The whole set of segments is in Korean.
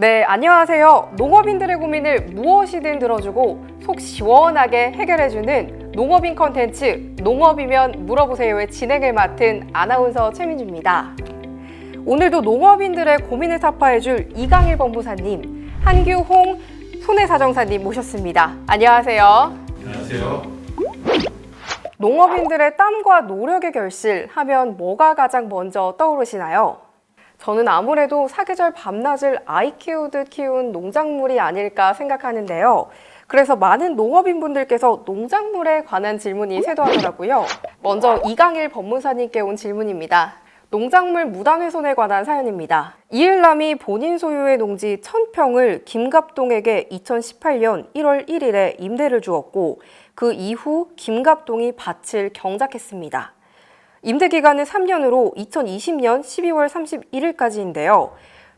네, 안녕하세요. 농업인들의 고민을 무엇이든 들어주고 속 시원하게 해결해주는 농업인 컨텐츠 농업이면 물어보세요의 진행을 맡은 아나운서 최민주입니다. 오늘도 농업인들의 고민을 타파해줄 이강일 법무사님, 한규홍 손해사정사님 모셨습니다. 안녕하세요. 안녕하세요. 농업인들의 땀과 노력의 결실 하면 뭐가 가장 먼저 떠오르시나요? 저는 아무래도 사계절 밤낮을 아이 키우듯 키운 농작물이 아닐까 생각하는데요. 그래서 많은 농업인분들께서 농작물에 관한 질문이 쇄도하더라고요. 먼저 이강일 법무사님께 온 질문입니다. 농작물 무단훼손에 관한 사연입니다. 이을남이 본인 소유의 농지 1000평을 김갑동에게 2018년 1월 1일에 임대를 주었고 그 이후 김갑동이 밭을 경작했습니다. 임대 기간은 3년으로 2020년 12월 31일까지인데요.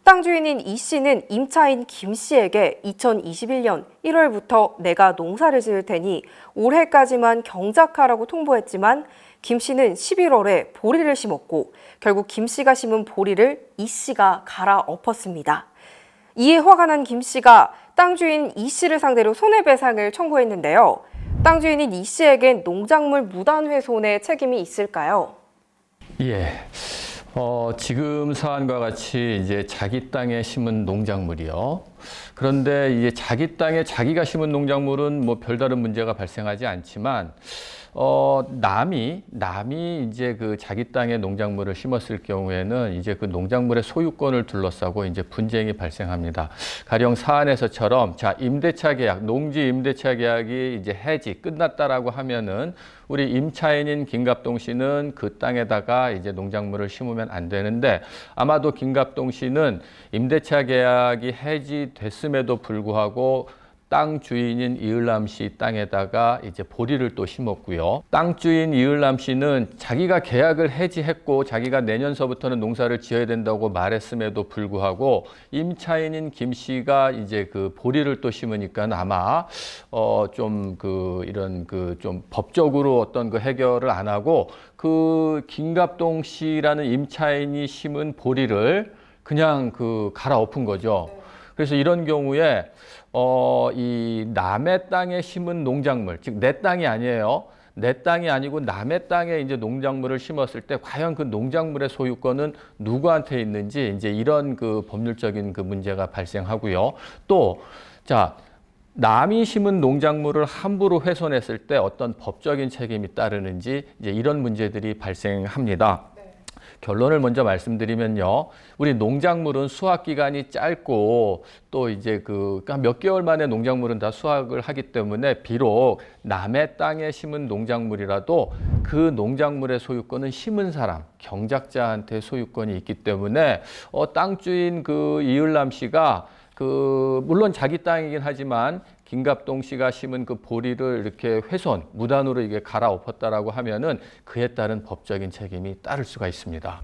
땅 주인인 이 씨는 임차인 김 씨에게 2021년 1월부터 내가 농사를 지을 테니 올해까지만 경작하라고 통보했지만 김 씨는 11월에 보리를 심었고 결국 김 씨가 심은 보리를 이 씨가 갈아엎었습니다. 이에 화가 난 김 씨가 땅 주인 이 씨를 상대로 손해배상을 청구했는데요. 땅 주인인 이 씨에겐 농작물 무단훼손의 책임이 있을까요? 예. 지금 사안과 같이 이제 자기 땅에 심은 농작물이요. 그런데 이제 자기 땅에 자기가 심은 농작물은 뭐 별다른 문제가 발생하지 않지만 남이 이제 그 자기 땅에 농작물을 심었을 경우에는 이제 그 농작물의 소유권을 둘러싸고 이제 분쟁이 발생합니다. 가령 사안에서처럼 자, 임대차 계약, 농지 임대차 계약이 이제 해지 끝났다라고 하면은 우리 임차인인 김갑동 씨는 그 땅에다가 이제 농작물을 심으면 안 되는데 아마도 김갑동 씨는 임대차 계약이 해지됐음에도 불구하고 땅 주인인 이을남 씨 땅에다가 이제 보리를 또 심었고요. 땅 주인 이을남 씨는 자기가 계약을 해지했고 자기가 내년서부터는 농사를 지어야 된다고 말했음에도 불구하고 임차인인 김 씨가 이제 그 보리를 또 심으니까 아마 좀 그 이런 그 좀 법적으로 어떤 그 해결을 안 하고 그 김갑동 씨라는 임차인이 심은 보리를 그냥 그 갈아엎은 거죠. 그래서 이런 경우에 이 남의 땅에 심은 농작물, 즉 내 땅이 아니에요. 내 땅이 아니고 남의 땅에 이제 농작물을 심었을 때 과연 그 농작물의 소유권은 누구한테 있는지 이제 이런 그 법률적인 그 문제가 발생하고요. 또 자, 남이 심은 농작물을 함부로 훼손했을 때 어떤 법적인 책임이 따르는지 이제 이런 문제들이 발생합니다. 결론을 먼저 말씀드리면요. 우리 농작물은 수확 기간이 짧고 또 이제 몇 개월 만에 농작물은 다 수확을 하기 때문에 비록 남의 땅에 심은 농작물이라도 그 농작물의 소유권은 심은 사람, 경작자한테 소유권이 있기 때문에 땅 주인 그 이을남 씨가 물론 자기 땅이긴 하지만 김갑동 씨가 심은 그 보리를 이렇게 훼손, 무단으로 이게 갈아엎었다라고 하면은 그에 따른 법적인 책임이 따를 수가 있습니다.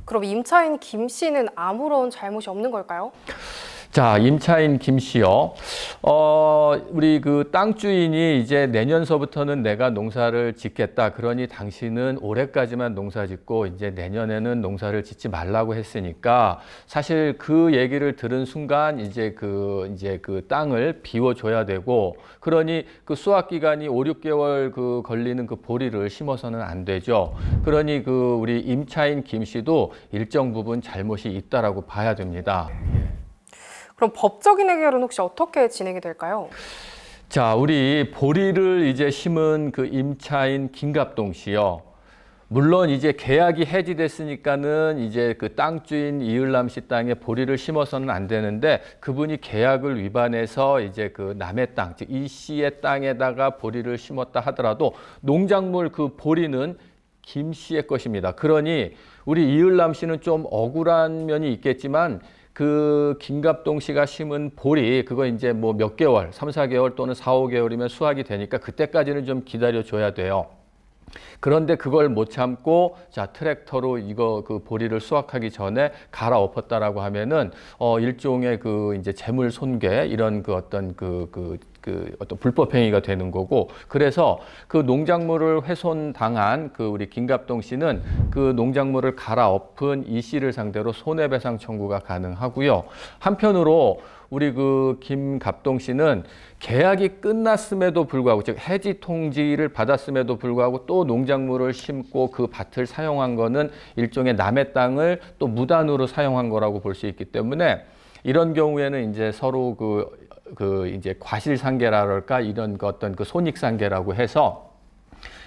그럼 임차인 김 씨는 아무런 잘못이 없는 걸까요? 자, 임차인 김 씨요. 우리 그 땅 주인이 이제 내년서부터는 내가 농사를 짓겠다. 그러니 당신은 올해까지만 농사 짓고 이제 내년에는 농사를 짓지 말라고 했으니까 사실 그 얘기를 들은 순간 이제 그 땅을 비워줘야 되고 그러니 그 수확 기간이 5, 6개월 그 걸리는 그 보리를 심어서는 안 되죠. 그러니 그 우리 임차인 김 씨도 일정 부분 잘못이 있다라고 봐야 됩니다. 그럼 법적인 해결은 혹시 어떻게 진행이 될까요? 자, 우리 보리를 이제 심은 그 임차인 김갑동 씨요. 물론 이제 계약이 해지됐으니까는 이제 그 땅 주인 이을남 씨 땅에 보리를 심어서는 안 되는데 그분이 계약을 위반해서 이제 그 남의 땅, 즉 이 씨의 땅에다가 보리를 심었다 하더라도 농작물 그 보리는 김 씨의 것입니다. 그러니 우리 이을남 씨는 좀 억울한 면이 있겠지만 그 김갑동 씨가 심은 보리 그거 이제 뭐 몇 개월, 3, 4개월 또는 4, 5개월이면 수확이 되니까 그때까지는 좀 기다려 줘야 돼요. 그런데 그걸 못 참고 자 트랙터로 이거 그 보리를 수확하기 전에 갈아엎었다라고 하면은 일종의 그 이제 재물 손괴 이런 그 어떤 어떤 불법 행위가 되는 거고, 그래서 그 농작물을 훼손당한 그 우리 김갑동 씨는 그 농작물을 갈아엎은 이 씨를 상대로 손해배상 청구가 가능하고요. 한편으로 우리 그 김갑동 씨는 계약이 끝났음에도 불구하고, 즉 해지 통지를 받았음에도 불구하고 또 농작물을 심고 그 밭을 사용한 거는 일종의 남의 땅을 또 무단으로 사용한 거라고 볼 수 있기 때문에, 이런 경우에는 이제 서로 이제 과실상계랄까 이런 그 어떤 그 손익상계라고 해서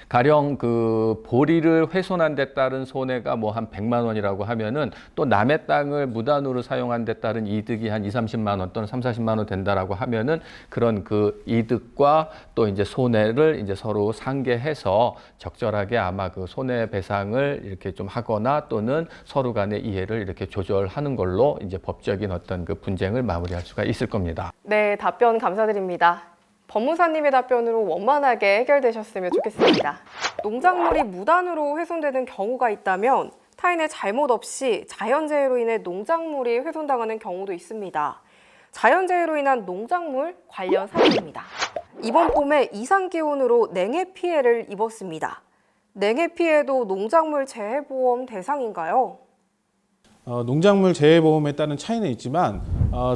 가령 그 보리를 훼손한 데 따른 손해가 뭐 한 100만 원이라고 하면은 또 남의 땅을 무단으로 사용한 데 따른 이득이 한 2, 30만 원 또는 3, 40만 원 된다라고 하면은 그런 그 이득과 또 이제 손해를 이제 서로 상계해서 적절하게 아마 그 손해배상을 이렇게 좀 하거나 또는 서로 간의 이해를 이렇게 조절하는 걸로 이제 법적인 어떤 그 분쟁을 마무리할 수가 있을 겁니다. 네, 답변 감사드립니다. 법무사님의 답변으로 원만하게 해결되셨으면 좋겠습니다. 농작물이 무단으로 훼손되는 경우가 있다면 타인의 잘못 없이 자연재해로 인해 농작물이 훼손당하는 경우도 있습니다. 자연재해로 인한 농작물 관련 사연입니다. 이번 봄에 이상기온으로 냉해 피해를 입었습니다. 냉해 피해도 농작물 재해보험 대상인가요? 농작물 재해보험에 따른 차이는 있지만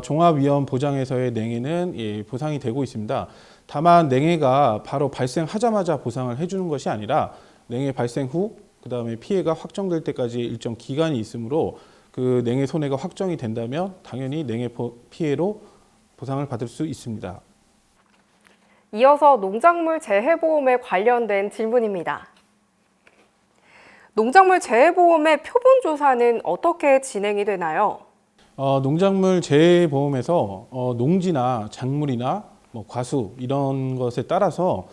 종합위험보장에서의 냉해는 보상이 되고 있습니다. 다만 냉해가 바로 발생하자마자 보상을 해주는 것이 아니라 냉해 발생 후 그다음에 피해가 확정될 때까지 일정 기간이 있으므로 그 냉해 손해가 확정이 된다면 당연히 냉해 피해로 보상을 받을 수 있습니다. 이어서 농작물 재해보험에 관련된 질문입니다. 농작물 재해보험의 표본조사는 어떻게 진행이 되나요? 농작물 재해보험에서 농지나 작물이나 뭐 과수 이런 것에 따라서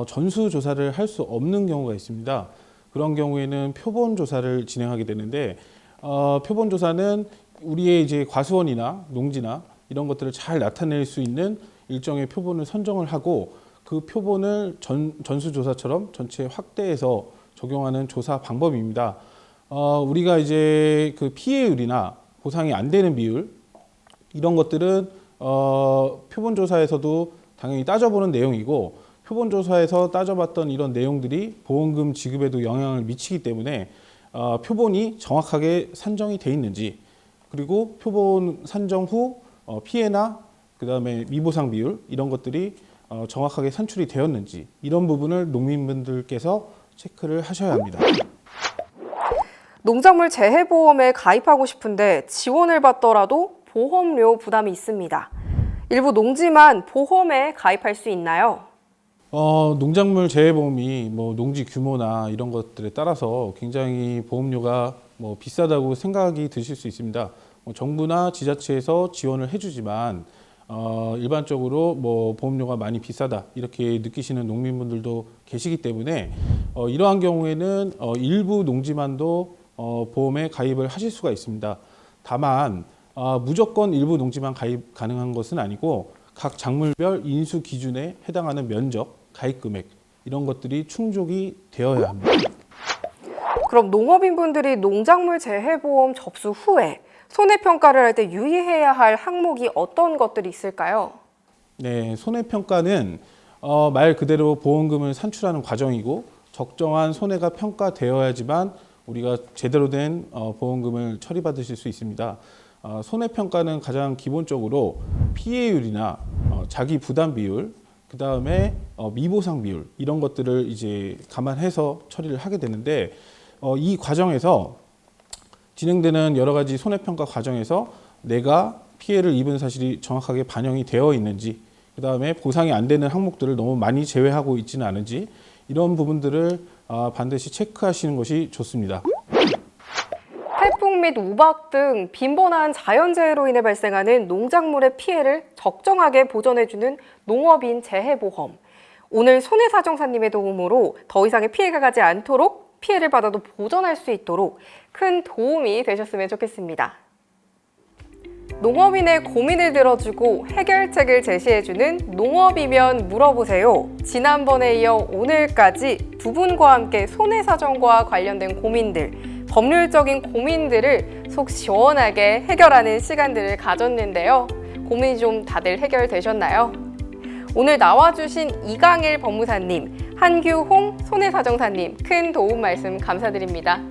전수조사를 할 수 없는 경우가 있습니다. 그런 경우에는 표본조사를 진행하게 되는데 표본조사는 우리의 이제 과수원이나 농지나 이런 것들을 잘 나타낼 수 있는 일정의 표본을 선정을 하고 그 표본을 전수조사처럼 전체 확대해서 적용하는 조사 방법입니다. 우리가 이제 그 피해율이나 보상이 안 되는 비율 이런 것들은 표본조사에서도 당연히 따져보는 내용이고 표본조사에서 따져봤던 이런 내용들이 보험금 지급에도 영향을 미치기 때문에 표본이 정확하게 산정이 돼 있는지, 그리고 표본 산정 후 피해나 그다음에 미보상 비율 이런 것들이 정확하게 산출이 되었는지 이런 부분을 농민분들께서 체크를 하셔야 합니다. 농작물 재해보험에 가입하고 싶은데 지원을 받더라도 보험료 부담이 있습니다. 일부 농지만 보험에 가입할 수 있나요? 농작물 재해보험이 뭐 농지 규모나 이런 것들에 따라서 굉장히 보험료가 뭐 비싸다고 생각이 드실 수 있습니다. 정부나 지자체에서 지원을 해주지만 일반적으로 뭐 보험료가 많이 비싸다 이렇게 느끼시는 농민분들도 계시기 때문에 이러한 경우에는 일부 농지만도 보험에 가입을 하실 수가 있습니다. 다만 무조건 일부 농지만 가입 가능한 것은 아니고 각 작물별 인수 기준에 해당하는 면적, 가입 금액 이런 것들이 충족이 되어야 합니다. 그럼 농업인분들이 농작물 재해보험 접수 후에 손해평가를 할 때 유의해야 할 항목이 어떤 것들이 있을까요? 네, 손해평가는 말 그대로 보험금을 산출하는 과정이고 적정한 손해가 평가되어야지만 우리가 제대로 된 보험금을 처리받으실 수 있습니다. 손해평가는 가장 기본적으로 피해율이나 자기 부담 비율, 그 다음에 미보상 비율 이런 것들을 이제 감안해서 처리를 하게 되는데 이 과정에서 진행되는 여러 가지 손해평가 과정에서 내가 피해를 입은 사실이 정확하게 반영이 되어 있는지, 그 다음에 보상이 안 되는 항목들을 너무 많이 제외하고 있지는 않은지 이런 부분들을 반드시 체크하시는 것이 좋습니다. 태풍 및 우박 등 빈번한 자연재해로 인해 발생하는 농작물의 피해를 적정하게 보전해주는 농업인 재해보험. 오늘 손해사정사님의 도움으로 더 이상의 피해가 가지 않도록 피해를 받아도 보전할 수 있도록 큰 도움이 되셨으면 좋겠습니다. 농업인의 고민을 들어주고 해결책을 제시해주는 농업이면 물어보세요. 지난번에 이어 오늘까지 두 분과 함께 손해사정과 관련된 고민들, 법률적인 고민들을 속 시원하게 해결하는 시간들을 가졌는데요. 고민이 좀 다들 해결되셨나요? 오늘 나와주신 이강일 법무사님, 한규홍 손해사정사님 큰 도움 말씀 감사드립니다.